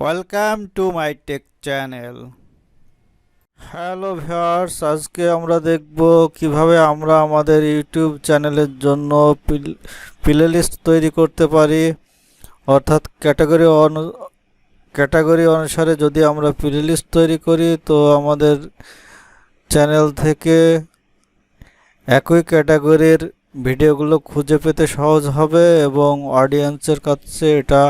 Welcome to my take channel. Hello viewers, আজকে আমরা দেখব কিভাবে আমরা আমাদের ইউটিউব চ্যানেলের জন্য প্লেলিস্ট তৈরি করতে পারি। অর্থাৎ ক্যাটাগরি অনুসারে যদি আমরা প্লেলিস্ট তৈরি করি তো আমাদের চ্যানেল থেকে একই ক্যাটাগরির ভিডিওগুলো খুঁজে পেতে সহজ হবে এবং অডিয়েন্সের কাছে এটা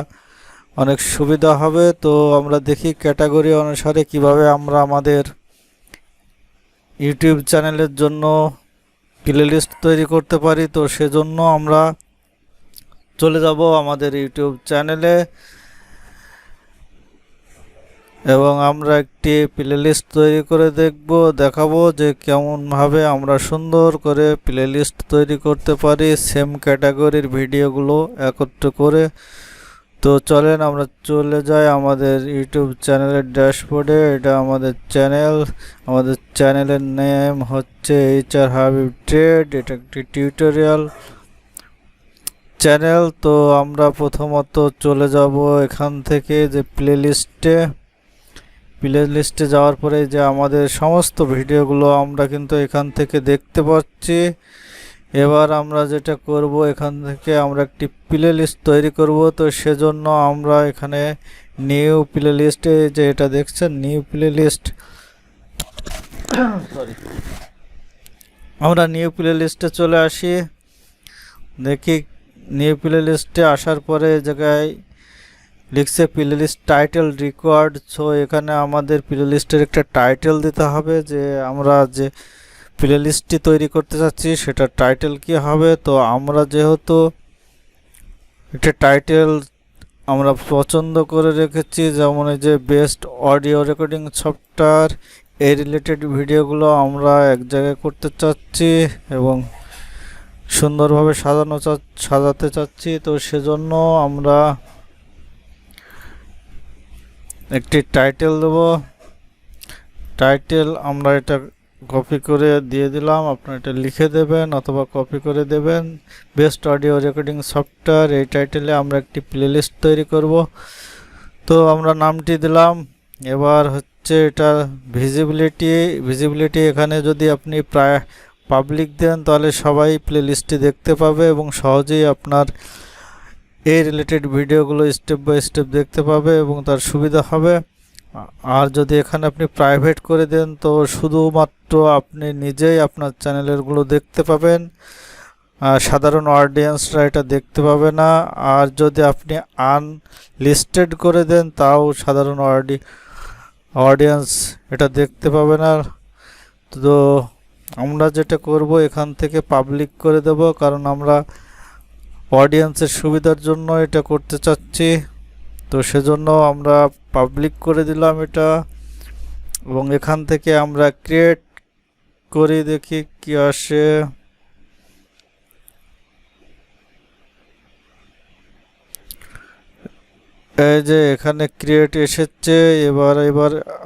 অনেক সুবিধা হবে। তো আমরা দেখি ক্যাটাগরি অনুসারে কিভাবে আমরা আমাদের ইউটিউব চ্যানেলের জন্য প্লেলিস্ট তৈরি করতে পারি। তো সেজন্য আমরা চলে যাব আমাদের ইউটিউব চ্যানেলে এবং আমরা একটি প্লেলিস্ট তৈরি করে দেখাবো যে কেমনভাবে আমরা সুন্দর করে প্লেলিস্ট তৈরি করতে পারি সেম ক্যাটাগরির ভিডিওগুলো একত্র করে। তো চলেন আমরা চলে যাই আমাদের ইউটিউব চ্যানেলের ড্যাশবোর্ডে। এটা আমাদের চ্যানেলের নেম হচ্ছে HR হাবিব ট্রেড। এটা একটি টিউটোরিয়াল চ্যানেল। তো আমরা প্রথমত চলে যাব এখান থেকে যে প্লেলিস্টে যাওয়ার পরে যে আমাদের সমস্ত ভিডিওগুলো আমরা কিন্তু এখান থেকে দেখতে পাচ্ছি। এবার আমরা যেটা করব, এখান থেকে আমরা একটি প্লেলিস্ট তৈরি করব। তো সেজন্য আমরা এখানে নিউ প্লেলিস্টে যে এটা দেখছেন নিউ প্লেলিস্ট আমরা নিউ প্লেলিস্টে চলে আসি। দেখি নিউ প্লেলিস্টে আসার পরে জায়গায় লিখছে প্লেলিস্ট টাইটেল রিকোয়ার্ড। সো এখানে আমাদের প্লেলিস্টের একটা টাইটেল দিতে হবে যে আমরা যে প্লেলিস্টটি তৈরি করতে চাচ্ছি সেটা টাইটেল কি হবে। তো আমরা যেহেতু একটা টাইটেল আমরা পছন্দ করে রেখেছি, যেমন এই যে বেস্ট অডিও রেকর্ডিং সফটওয়্যার, এই রিলেটেড ভিডিওগুলো আমরা এক জায়গায় করতে চাচ্ছি এবং সুন্দরভাবে সাজাতে চাচ্ছি। তো সেজন্য আমরা একটি টাইটেল দেব। টাইটেল আমরা এটা কপি করে দিয়ে দিলাম, আপনারা এটা লিখে দেবেন অথবা কপি করে দেবেন। বেস্ট অডিও রেকর্ডিং সফটওয়্যার, এই টাইটেলে আমরা একটি প্লেলিস্ট তৈরি করব। তো আমরা নামটি দিলাম। এবার হচ্ছে এটা ভিজিবিলিটি এখানে যদি আপনি প্রায় পাবলিক দেন তাহলে সবাই প্লেলিস্টটি দেখতে পাবে এবং সহজেই আপনার এই রিলেটেড ভিডিওগুলো স্টেপ বাই স্টেপ দেখতে পাবে এবং তার সুবিধা হবে। আর যদি এখানে আপনি প্রাইভেট করে দেন তো শুধুমাত্র আপনি নিজেই আপনার চ্যানেলেরগুলো দেখতে পাবেন, আর সাধারণ অডিয়েন্সরা এটা দেখতে পাবে না। আর যদি আপনি আনলিস্টেড করে দেন তাও সাধারণ অডিয়েন্স এটা দেখতে পাবে না। তো আমরা যেটা করব, এখান থেকে পাবলিক করে দেব, কারণ আমরা অডিয়েন্সের সুবিধার জন্য এটা করতে চাচ্ছি। তো সেজন্য আমরা পাবলিক করে দিলাম এটা এবং এখান থেকে আমরা ক্রিয়েট করে দেখি কি আসে। এই যে এখানে ক্রিয়েট এসেছে। এবার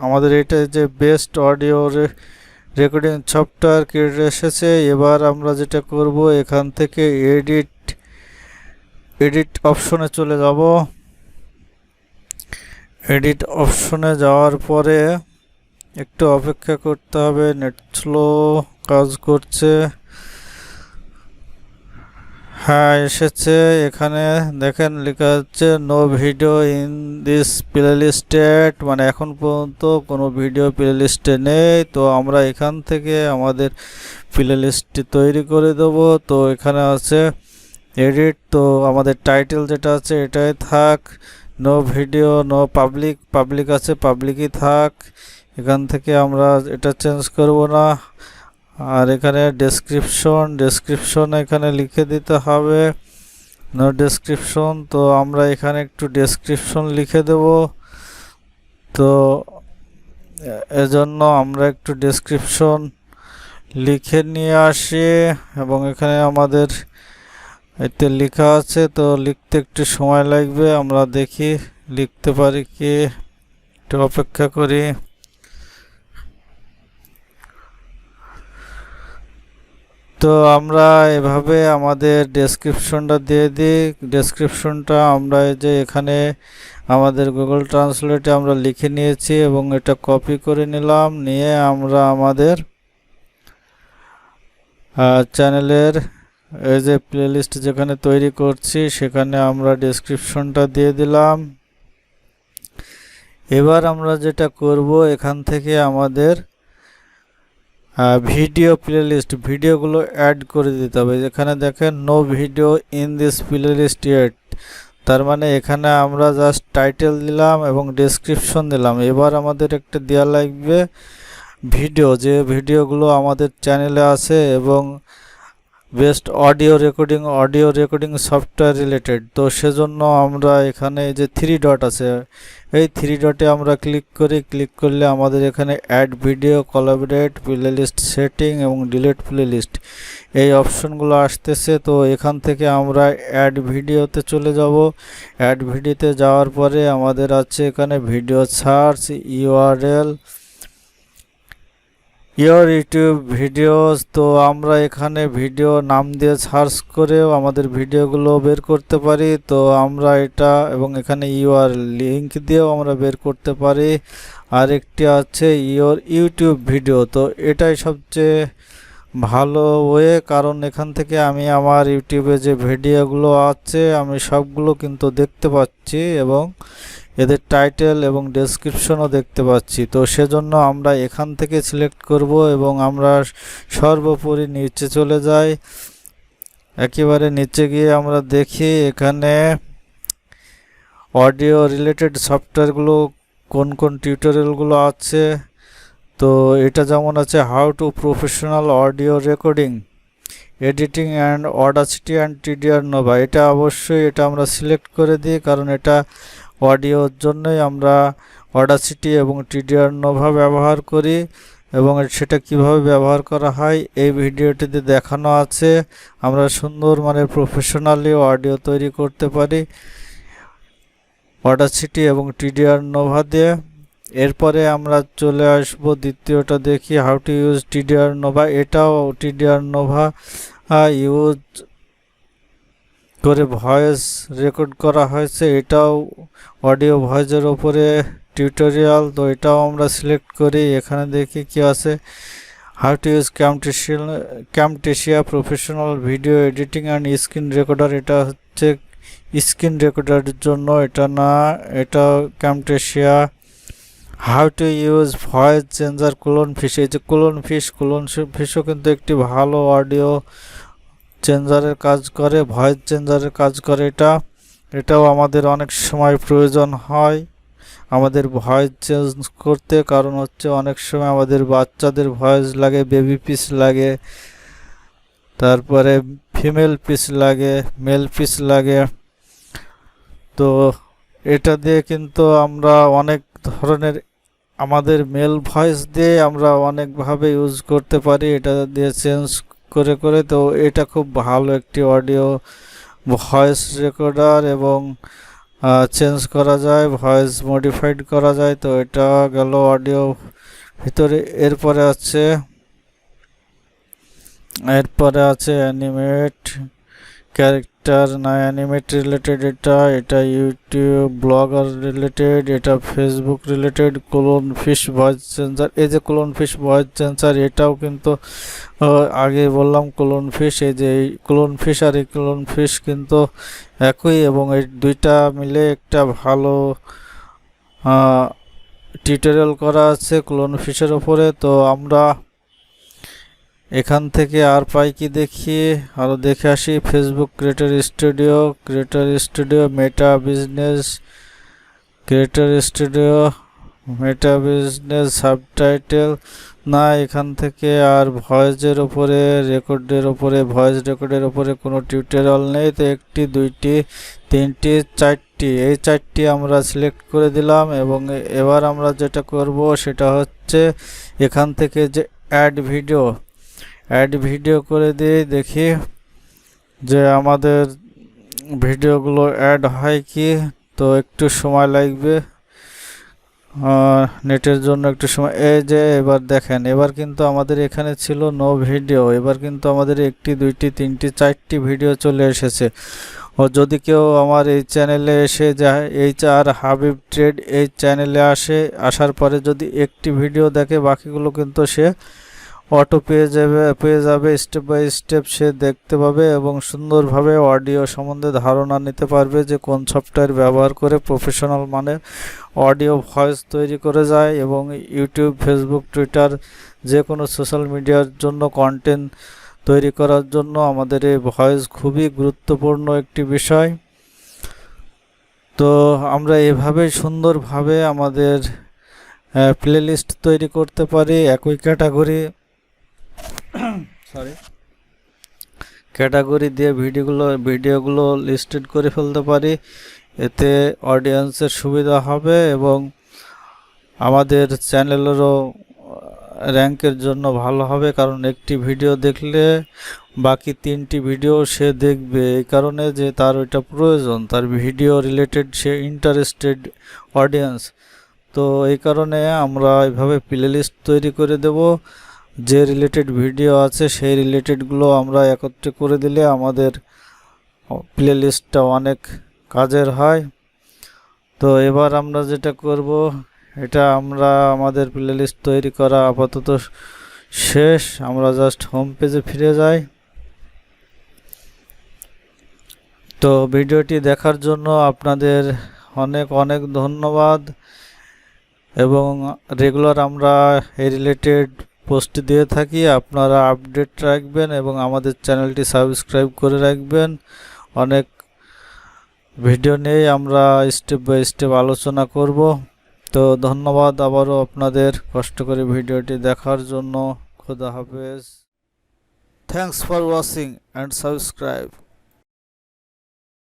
আমাদের এটা যে best audio recording software create এসেছে। এবার আমরা যেটা করব, এখান থেকে এডিট অপশনে চলে যাব। এডিট অপশনে যাওয়ার পরে একটু অপেক্ষা করতে হবে, নেট স্লো কাজ করছে। হ্যাঁ এসেছে। এখানে দেখেন লেখা হচ্ছে নো ভিডিও ইন দিস প্লেলিস্টেড, মানে এখন পর্যন্ত কোনো ভিডিও প্লেলিস্টে নেই। তো আমরা এখান থেকে আমাদের প্লেলিস্টটি তৈরি করে দেব। তো এখানে আছে এডিট। তো আমাদের টাইটেল যেটা আছে এটাই থাক, নো ভিডিও নো পাবলিক আছে, পাবলিকই থাক। এখান থেকে আমরা এটা চেঞ্জ করব না। আর এখানে ডেসক্রিপশন এখানে লিখে দিতে হবে নো ডেসক্রিপশন। তো আমরা এখানে একটু ডেসক্রিপশন লিখে দেব। তো এজন্য আমরা একটু ডেসক্রিপশন লিখে নিয়ে আসি এবং এখানে আমাদের এতে লেখা আছে। তো লিখতে একটু সময় লাগবে, আমরা দেখি লিখতে পারি কি, একটু অপেক্ষা করি। তো আমরা এভাবে আমাদের ডেসক্রিপশনটা দিয়ে দিই। ডেসক্রিপশনটা আমরা এই যে এখানে আমাদের গুগল ট্রান্সলেটে আমরা লিখে নিয়েছি এবং এটা কপি করে নিলাম, নিয়ে আমরা আমাদের চ্যানেলের এই যে প্লেলিস্ট যেখানে তৈরি করছি সেখানে আমরা ডেসক্রিপশনটা দিয়ে দিলাম। এবার আমরা যেটা করব, এখান থেকে আমাদের ভিডিও প্লেলিস্ট ভিডিওগুলো অ্যাড করে দিতে হবে। যেখানে দেখেন no video in this playlist yet, তার মানে এখানে আমরা জাস্ট টাইটেল দিলাম এবং ডেসক্রিপশন দিলাম। এবার আমাদের একটা দেওয়া লাগবে ভিডিও, যে ভিডিওগুলো আমাদের চ্যানেলে আছে এবং best audio recording software related. তো সেজন্য আমরা এখানে যে 3 ডট আছে, এই 3 ডটে আমরা ক্লিক করলে আমাদের এখানে add video, collaborate, playlist setting এবং ডিলিট প্লেলিস্ট এই অপশনগুলো আসতেছে। তো এখান থেকে আমরা অ্যাড ভিডিওতে চলে যাব। অ্যাড ভিডিওতে যাওয়ার পরে আমাদের আছে এখানে video search, URL, YouTube videos. তো আমরা এখানে ভিডিও নাম দিয়ে সার্চ করেও আমাদের ভিডিওগুলো বের করতে পারি। তো আমরা এটা এবং এখানে লিংক দিয়েও আমরা বের করতে পারি। আরেকটি আছে ইউটিউব ভিডিও। তো এটাই সবচেয়ে ভালো ওয়ে, কারণ এখান থেকে আমি আমার ইউটিউবে যে ভিডিওগুলো আছে আমি সবগুলো কিন্তু দেখতে পাচ্ছি এবং এদের টাইটেল এবং ডেসক্রিপশনও দেখতে পাচ্ছি। তো সেজন্য আমরা এখান থেকে সিলেক্ট করব এবং আমরা সর্বোপরি নিচে চলে যাই। একেবারে নিচে গিয়ে আমরা দেখি এখানে অডিও রিলেটেড সফটওয়্যারগুলো কোন কোন টিউটোরিয়ালগুলো আছে। তো এটা যেমন আছে how two professional audio recording, editing and Audacity and TDR Nova. এটা অবশ্যই এটা আমরা সিলেক্ট করে দিই, কারণ এটা অডিওর জন্যই আমরা অডাসিটি এবং টিডিআর নোভা ব্যবহার করি এবং সেটা কিভাবে ব্যবহার করা হয় এই ভিডিওটিতে দেখানো আছে। আমরা সুন্দর মানের প্রফেশনালি অডিও তৈরি করতে পারি অডাসিটি এবং টিডিআর নোভা দিয়ে। এরপরে আমরা চলে আসব দ্বিতীয়টা, দেখি how to use TDR Nova. এটাও টিডিআর নোভা ইউজ করে ভয়েস রেকর্ড করা হয়েছে, এটাও অডিও ভয়েসের ওপরে টিউটোরিয়াল। তো এটাও আমরা সিলেক্ট করি। এখানে দেখি কি আছে, how to use Camtasia professional video editing and screen recorder. এটা হচ্ছে স্ক্রিন রেকর্ডারের জন্য, এটা না, এটা Camtasia. How to use voice changer Clownfish. এই যে ক্লোনফিশও কিন্তু একটি ভালো অডিও চেঞ্জারের কাজ করে, ভয়েস চেঞ্জারের কাজ করে। এটাও আমাদের অনেক সময় প্রয়োজন হয় আমাদের ভয়েস চেঞ্জ করতে, কারণ হচ্ছে অনেক সময় আমাদের বাচ্চাদের ভয়েস লাগে, বেবি পিস লাগে, তারপরে ফিমেল পিস লাগে, মেল পিস লাগে। তো এটা দিয়ে কিন্তু আমরা অনেক ধরনের আমাদের মেল ভয়েস দিয়ে আমরা অনেকভাবে ইউজ করতে পারি, এটা দিয়ে চেঞ্জ করে। তো এটা খুব ভালো একটি অডিও ভয়েস রেকর্ডার এবং চেঞ্জ করা যায়, ভয়েস মডিফাইড করা যায়। তো এটা গেল অডিও ভিতরে। এরপরে আছে অ্যানিমেট ক্যারেক্টার না অ্যানিমেট রিলেটেড। এটা ইউটিউব ব্লগার রিলেটেড, এটা ফেসবুক রিলেটেড। ক্লোনফিশ ভয়েস চেঞ্জার, এই যে ক্লোনফিশ ভয়েস চেঞ্জার এটাও কিন্তু আগে বললাম ক্লোনফিশ, এই যে ক্লোনফিশ আর এই ক্লোনফিশ কিন্তু একই এবং এই দুইটা মিলে একটা ভালো টিউটোরিয়াল করা আছে ক্লোনফিশের ওপরে। তো আমরা এখান থেকে আর পাই কি দেখি, আরও দেখে আসি। ফেসবুক ক্রিয়েটর স্টুডিও, মেটা বিজনেস সাবটাইটেল না। এখান থেকে আর ভয়েসের ওপরে ভয়েস রেকর্ডের ওপরে কোনো টিউটোরিয়াল নেই। তো একটি, দুইটি, তিনটি, চারটি, এই চারটি আমরা সিলেক্ট করে দিলাম। এবং এবার আমরা যেটা করব সেটা হচ্ছে এখান থেকে যে অ্যাড ভিডিও করে দিয়ে দেখি যে আমাদের ভিডিওগুলো অ্যাড হয় কি। তো একটু সময় লাগবে, নেটের জন্য একটু সময়। এই যে এবার দেখেন, এবার কিন্তু আমাদের এখানে ছিল নো ভিডিও, এবার কিন্তু আমাদের একটি, দুইটি, তিনটি, চারটি ভিডিও চলে এসেছে। ও যদি কেউ আমার এই চ্যানেলে এসে যায় HR হাবিব ট্রেড এই চ্যানেলে আসার পরে যদি একটি ভিডিও দেখে বাকিগুলো কিন্তু সে অটো পেয়ে যাবে স্টেপ বাই স্টেপ সে দেখতে পাবে এবং সুন্দরভাবে অডিও সম্বন্ধে ধারণা নিতে পারবে যে কোন সফটওয়্যার ব্যবহার করে প্রফেশনাল মানের অডিও ভয়েস তৈরি করে যায় এবং ইউটিউব ফেসবুক টুইটার যে কোনো সোশ্যাল মিডিয়ার জন্য কন্টেন্ট তৈরি করার জন্য আমাদের এই ভয়েস খুবই গুরুত্বপূর্ণ একটি বিষয়। তো আমরা এভাবেই সুন্দরভাবে আমাদের প্লেলিস্ট তৈরি করতে পারি একই ক্যাটাগরি দিয়ে ভিডিওগুলো লিস্টেড করে ফেলতে পারি। এতে অডিয়েন্সের সুবিধা হবে এবং আমাদের চ্যানেলেরও র্যাঙ্কের জন্য ভালো হবে, কারণ একটি ভিডিও দেখলে বাকি 3টি ভিডিও সে দেখবে এই কারণে যে তার ওইটা প্রয়োজন, তার ভিডিও রিলেটেড সে ইন্টারেস্টেড অডিয়েন্স। তো এই কারণে আমরা এইভাবে প্লেলিস্ট তৈরি করে দেব, যে রিলেটেড ভিডিও আছে সেই রিলেটেডগুলো আমরা একত্রে করে দিলে আমাদের প্লেলিস্টটা অনেক কাজের হয়। তো এবার আমরা যেটা করব, এটা আমরা আমাদের প্লেলিস্ট তৈরি করা আপাতত শেষ। আমরা জাস্ট হোম পেজে ফিরে যাই। তো ভিডিওটি দেখার জন্য আপনাদের অনেক অনেক ধন্যবাদ এবং রেগুলার আমরা এই রিলেটেড পোস্ট দিয়ে থাকি, আপনারা আপডেট রাখবেন এবং আমাদের চ্যানেলটি সাবস্ক্রাইব করে রাখবেন। অনেক ভিডিও নিয়ে আমরা স্টেপ বাই স্টেপ আলোচনা করব। তো ধন্যবাদ আবারও আপনাদের কষ্ট করে ভিডিওটি দেখার জন্য। খোদা হাফেজ। Thanks for watching and subscribe.